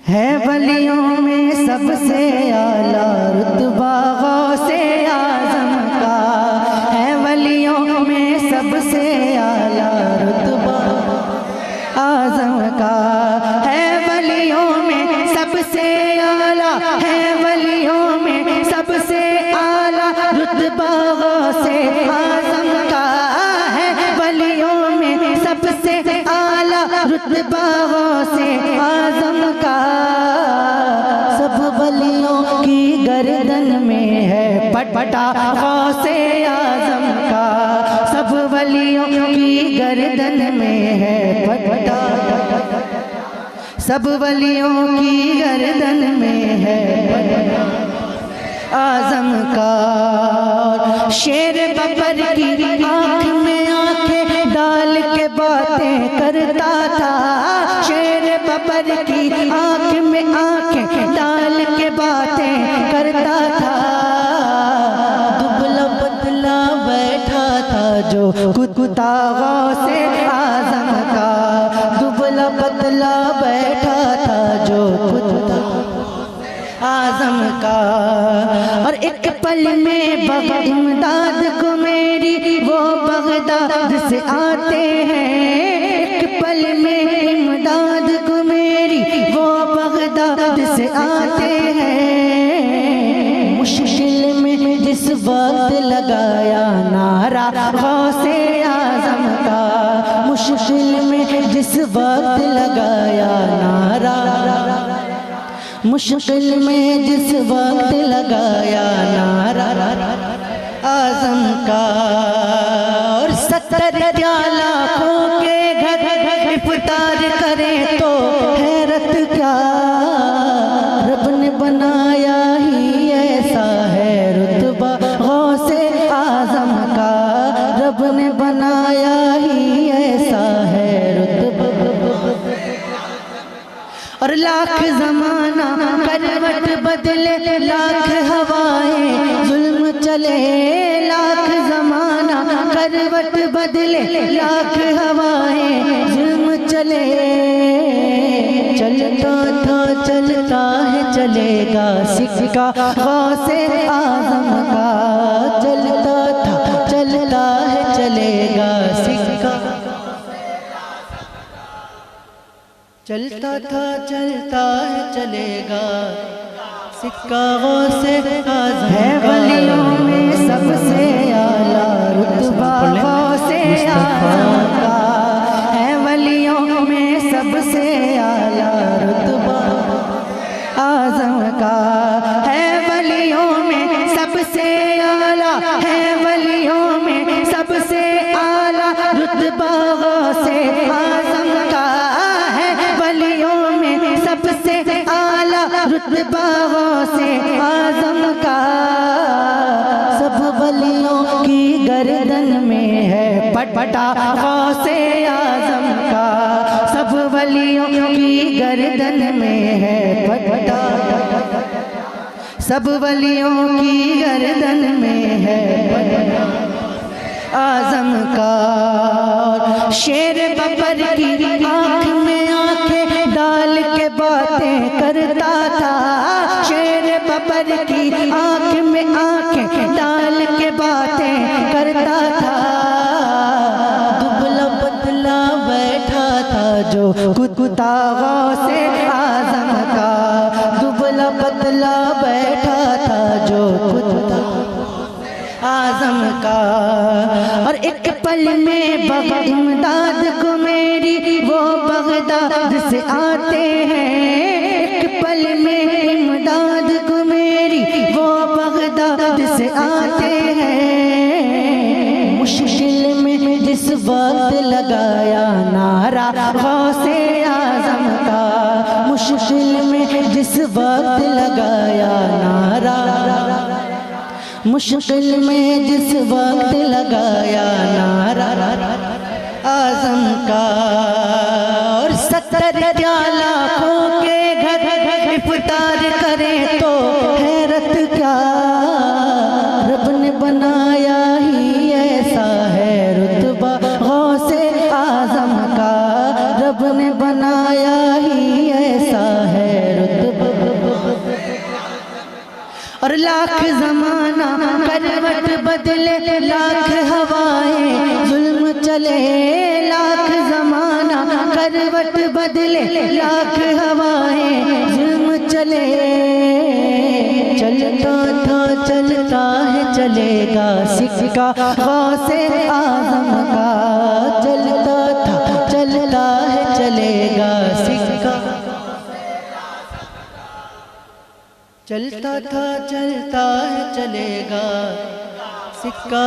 ہے ولیوں میں سب سے اعلیٰ رتبہ غوث اعظم کا، ہے ولیوں میں سب سے اعلیٰ رتبہ اعظم کا، ہے ولیوں میں سب سے اعلیٰ، ہے ولیوں میں سب سے اعلیٰ رتبہ غوث اعظم کا، ہے ولیوں میں سب سے اعلیٰ رتبہ غوث اعظم کا۔ سب ولیوں کی گردن میں ہے پٹا غوث اعظم کا، سب ولیوں کی گردن میں ہے پٹا، سب ولیوں کی گردن میں ہے پٹا اعظم کا۔ شیر ببر کی آنکھ میں آنکھیں ڈال کے باتیں کرتا تھا، شیر ببر کی آنکھ میں آنکھیں ڈال کے باتیں کرتا تھا، دبلا پتلا بیٹھا تھا جو کتا غوث اعظم کا، دبلا پتلا بیٹھا تھا جو کتا اعظم کا۔ اور ایک پل میں امداد کو میری وہ بغداد سے آتے ہیں، ایک پل میں امداد کو میری وہ بغداد سے آتے ہیں، مشکل میں جس وقت لگایا نعرہ غوث اعظم کا، مشکل میں جس وقت لگایا نعرہ، مشکل میں جس وقت لگایا نعرہ اعظم کا۔ اور 70 لاکھوں کے گھر افطار کریں تو حیرت کیا، رب نے بنایا ہی ایسا ہے رتبہ غوث اعظم کا، رب نے بنایا ہی ایسا ہے رتبہ۔ اور لاکھ زمانہ کروٹ بدلے، لاکھ ہوائیں ظلم چلے، لاکھ زمانہ کروٹ بدلے، لاکھ ہوائیں ظلم چلے، چلتا تھا چلتا ہے چلے گا سکہ غوث اعظم کا، چلتا تھا چلتا ہے چلے گا سکہ، چلتا تھا چلتا ہے چلے گا سکہ غوث اعظم ہے ولیوں میں سب سے اعلیٰ رتبہ غوث اعظم کا، ہے ولیوں میں سب سے اعلیٰ رتبہ اعظم کا، ہے ولیوں میں سب سے اعلیٰ، ہے ولیوں میں سب سے اعلیٰ رتبہ غوث اعظم کا، ولیوں میں سب سے اعلیٰ رتبہ غوث اعظم کا۔ سب ولیوں کی گردن میں ہے پٹا غوث اعظم کا، سب ولیوں کی گردن میں ہے پٹا، سب ولیوں کی گردن میں ہے پٹا اعظم کا۔ شیر ببر کی آنکھ میں آنکھیں ڈال کے باتیں کرتا تھا، شیر ببر کی آنکھ میں آنکھیں ڈال کے باتیں کرتا تھا، دبلا پتلا بیٹھا تھا جو کتا غوث اعظم کا، دبلا پتلا بیٹھا تھا جو کتا اعظم کا۔ اور ایک پل میں امداد کو میری وہ بغداد سے آتے ہیں، ایک پل میں امداد کو میری وہ بغداد سے آتے ہیں، مشکل میں جس وقت لگایا نعرہ غوث اعظم کا، مشکل میں جس وقت لگایا نعرہ، مشکل میں جس وقت لگایا نعرہ اعظم کا۔ اور 70 لاکھوں کے گھر افطار کریں تو حیرت کیا، رب نے بنایا ہی ایسا ہے رتبہ غوث اعظم کا، رب نے بنایا ہی ایسا ہے اور لاکھ زمانہ کروٹ بدلے لاکھ ہوائیں ظلم چلے لاکھ زمانہ کروٹ بدلے لاکھ ہوائیں ظلم چلے چلتا تھا چلتا ہے چلے گا سکہ غوث اعظم کا چلتا تھا چلتا ہے چلے گا سکہ چلتا تھا چلتا ہے چلے گا سکہ